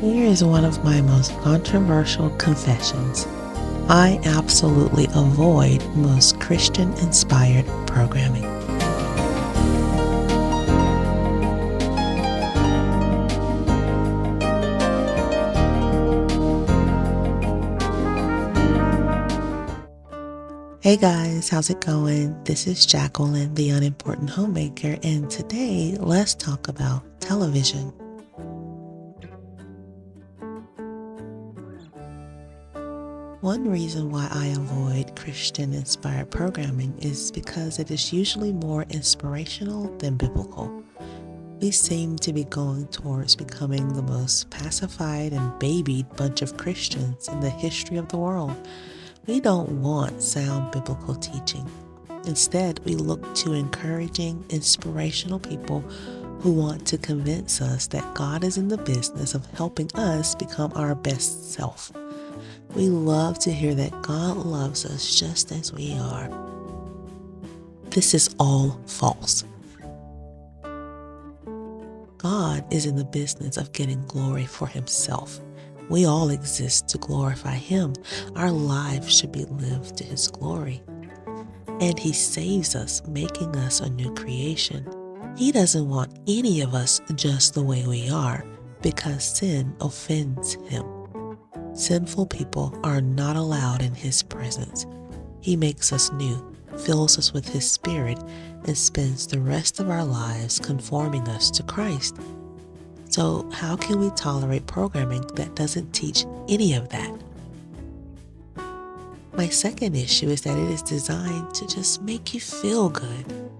Here is one of my most controversial confessions. I absolutely avoid most Christian-inspired programming. Hey guys, how's it going? This is Jacqueline, the unimportant homemaker, and today let's talk about television. One reason why I avoid Christian-inspired programming is because it is usually more inspirational than biblical. We seem to be going towards becoming the most pacified and babied bunch of Christians in the history of the world. We don't want sound biblical teaching. Instead, we look to encouraging, inspirational people who want to convince us that God is in the business of helping us become our best self. We love to hear that God loves us just as we are. This is all false. God is in the business of getting glory for Himself. We all exist to glorify Him. Our lives should be lived to His glory. And He saves us, making us a new creation. He doesn't want any of us just the way we are, because sin offends Him. Sinful people are not allowed in His presence. He makes us new, fills us with His Spirit, and spends the rest of our lives conforming us to Christ. So how can we tolerate programming that doesn't teach any of that? My second issue is that it is designed to just make you feel good.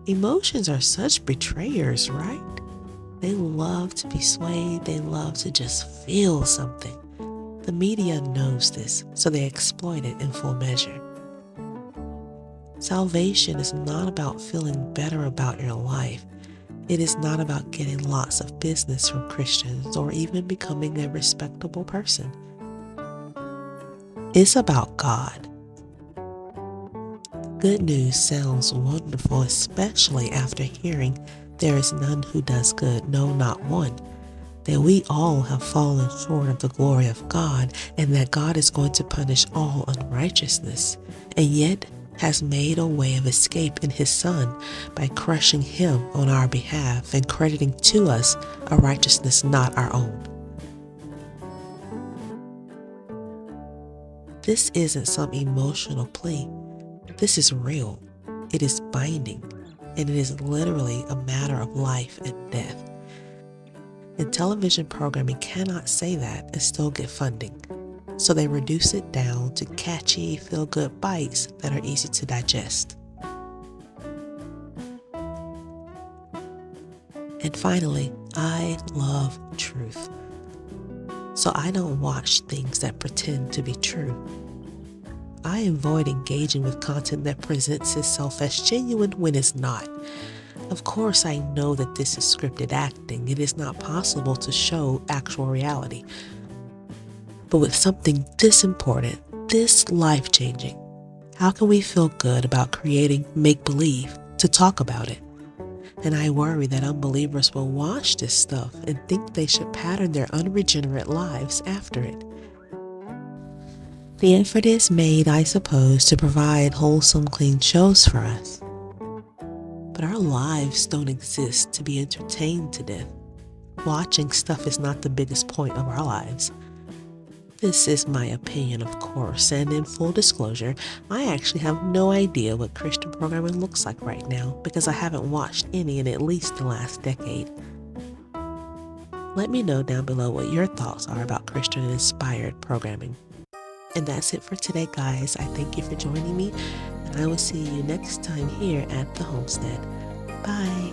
Emotions are such betrayers, right? They love to be swayed. They love to just feel something. The media knows this, so they exploit it in full measure. Salvation is not about feeling better about your life. It is not about getting lots of business from Christians or even becoming a respectable person. It's about God. Good news sounds wonderful, especially after hearing there is none who does good, no, not one. That we all have fallen short of the glory of God, and that God is going to punish all unrighteousness, and yet has made a way of escape in His Son by crushing Him on our behalf and crediting to us a righteousness not our own. This isn't some emotional plea. This is real. It is binding, and it is literally a matter of life and death. And television programming cannot say that and still get funding. So they reduce it down to catchy, feel-good bites that are easy to digest. And finally, I love truth. So I don't watch things that pretend to be true. I avoid engaging with content that presents itself as genuine when it's not. Of course, I know that this is scripted acting. It is not possible to show actual reality. But with something this important, this life-changing, how can we feel good about creating make-believe to talk about it? And I worry that unbelievers will watch this stuff and think they should pattern their unregenerate lives after it. The effort is made, I suppose, to provide wholesome, clean shows for us. But our lives don't exist to be entertained to death. Watching stuff is not the biggest point of our lives. This is my opinion, of course, and in full disclosure, I actually have no idea what Christian programming looks like right now because I haven't watched any in at least the last decade. Let me know down below what your thoughts are about Christian-inspired programming. And that's it for today, guys. I thank you for joining me, and I will see you next time here at the homestead. Bye.